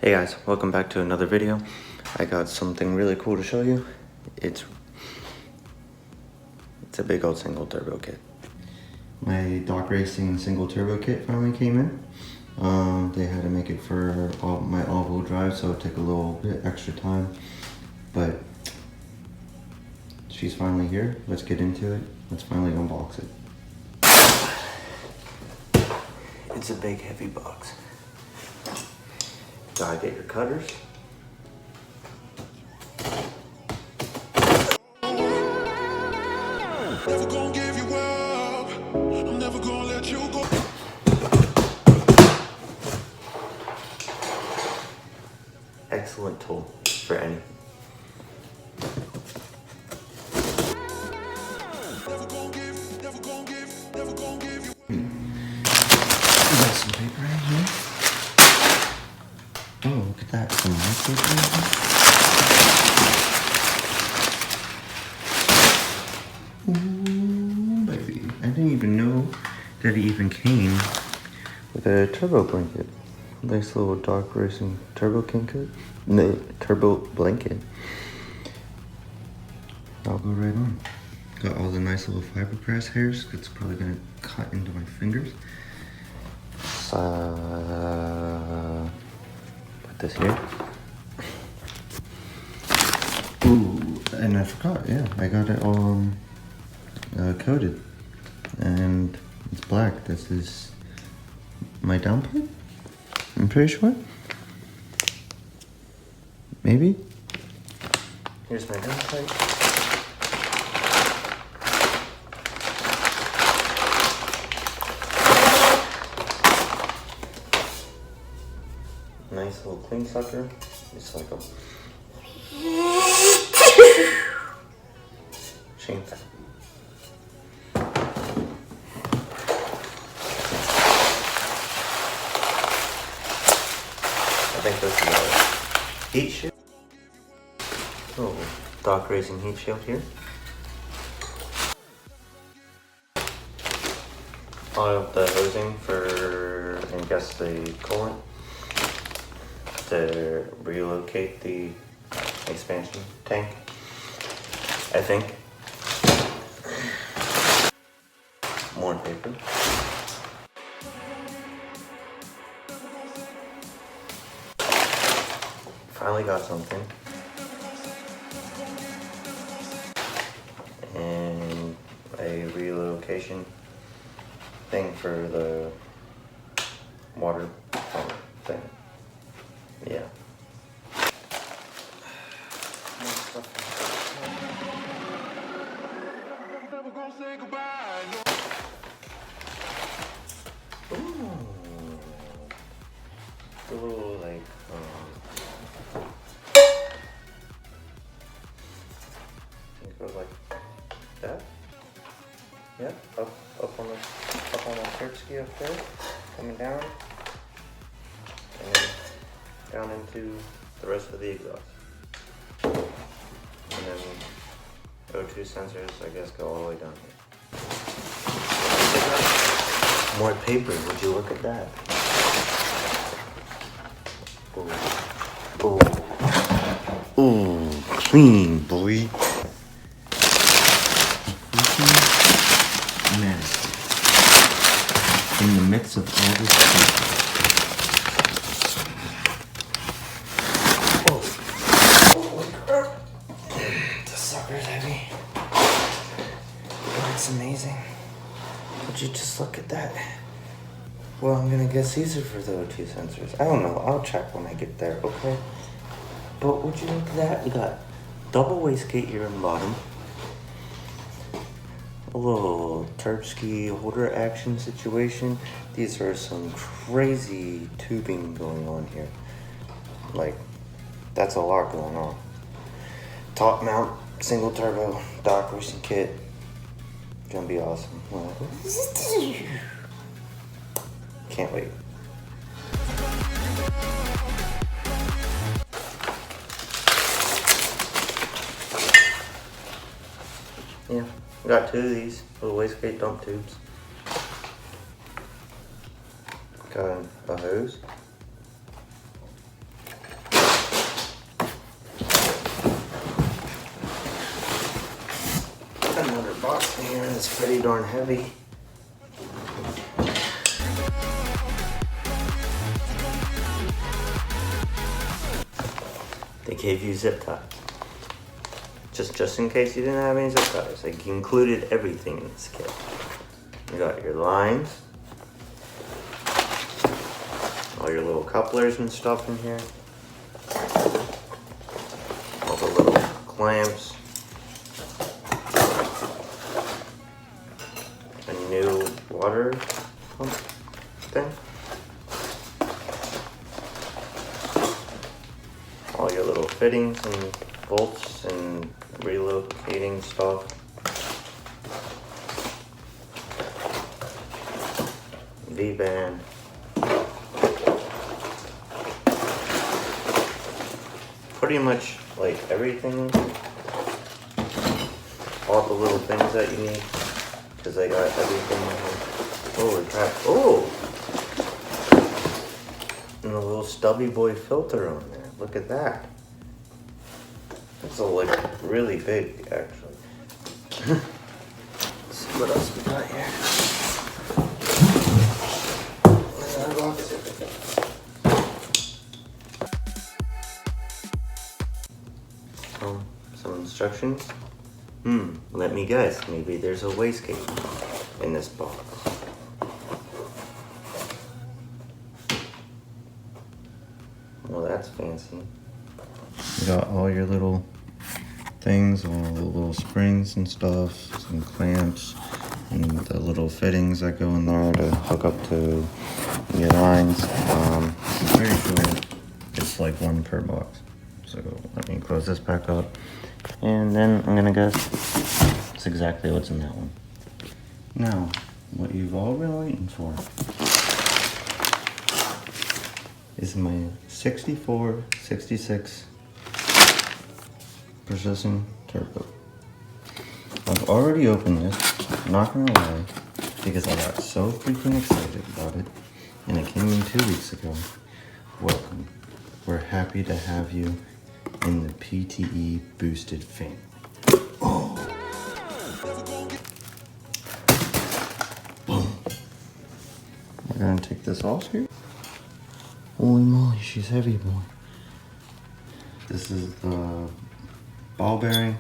Hey guys, welcome back to another video. I got something really cool to show you. It's a big old single turbo kit. My Dock Racing single turbo kit finally came in. They had to make it for my all-wheel drive, so it took a little bit extra time. But she's finally here. Let's get into it. Let's finally unbox it. It's a big heavy box. Gotta get your cutters. Never gonna give you up. I'm never gonna let you go. Excellent tool for any. Never gonna give, never gonna give, never gonna give you. We got some paper in here. Oh, look at that. Some more paper in here. Ooh, baby. I didn't even know that it even came with a turbo blanket. Nice little Dock Racing turbo kit. No, turbo blanket. I'll go right on. Got all the nice little fiberglass hairs. It's probably gonna cut into my fingers. Put this here. Ooh, and I forgot, yeah, I got it all coated. And it's black. This is my downpipe? I'm pretty sure. Maybe? Here's my downpipe. Nice little clean sucker. It's like a shame. I think this is a heat shield. Oh, Dock Racing heat shield here. All of the hosing for, I guess, the coolant to relocate the expansion tank, I think. More paper. Finally got something. And a relocation thing for the water pump thing. Yeah. Never gonna say goodbye. Ooh. A little like it goes like that. Yeah, up on the shirt ski up there, coming down, and then down into the rest of the exhaust. And then O2 sensors, I guess, go all the way down here. More paper, would you look at that? Ooh. Ooh, clean, boy. Nasty. In the midst of all this paper. The sucker's heavy. But it's amazing. Would you just look at that? Well, I'm gonna guess these are for the O2 sensors. I don't know. I'll check when I get there, okay? But would you look at that? We got double wastegate here on the bottom. A little turb ski holder action situation. These are some crazy tubing going on here. Like, that's a lot going on. Top mount, single turbo, Dock Racing kit. Gonna be awesome. Can't wait. Yeah, got two of these little wastegate dump tubes. Got a hose. box in here, and it's pretty darn heavy. They gave you zip ties. Just in case you didn't have any zip ties. They included everything in this kit. You got your lines, all your little couplers and stuff in here, all the little clamps, a new water pump thing, all your little fittings and bolts and relocating stuff. V-band. Pretty much like everything. All the little things that you need. Because I got everything in here. Holy crap. Oh! And a little stubby boy filter on there. Look at that. It's like really big, actually. Let's see what else we got here. Some instructions. Let me guess. Maybe there's a wastegate in this box. Well, that's fancy. You got all your little things, all the little springs and stuff, some clamps, and the little fittings that go in there to hook up to your lines. I'm pretty sure it's like one per box. So let me close this back up, and then I'm gonna guess it's exactly what's in that one. Now, what you've all been waiting for is my 64, 66 Precision Turbo. I've already opened this, not gonna lie, because I got so freaking excited about it, and it came in 2 weeks ago. Welcome. We're happy to have you in the PTE boosted family. Oh. Boom. We're gonna take this off here. Holy moly, she's heavy, boy. This is the ball bearing,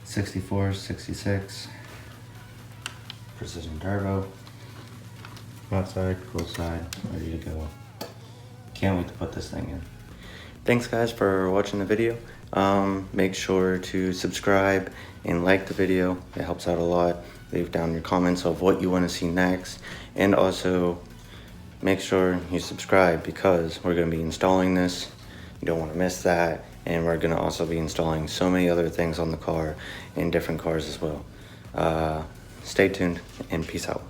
64, 66, Precision Turbo. Hot side, cool side, ready to go. Can't wait to put this thing in. Thanks guys for watching the video. Make sure to subscribe and like the video. It helps out a lot. Leave down your comments of what you want to see next. And also make sure you subscribe because we're going to be installing this. You don't want to miss that. And we're going to also be installing so many other things on the car in different cars as well. Stay tuned and peace out.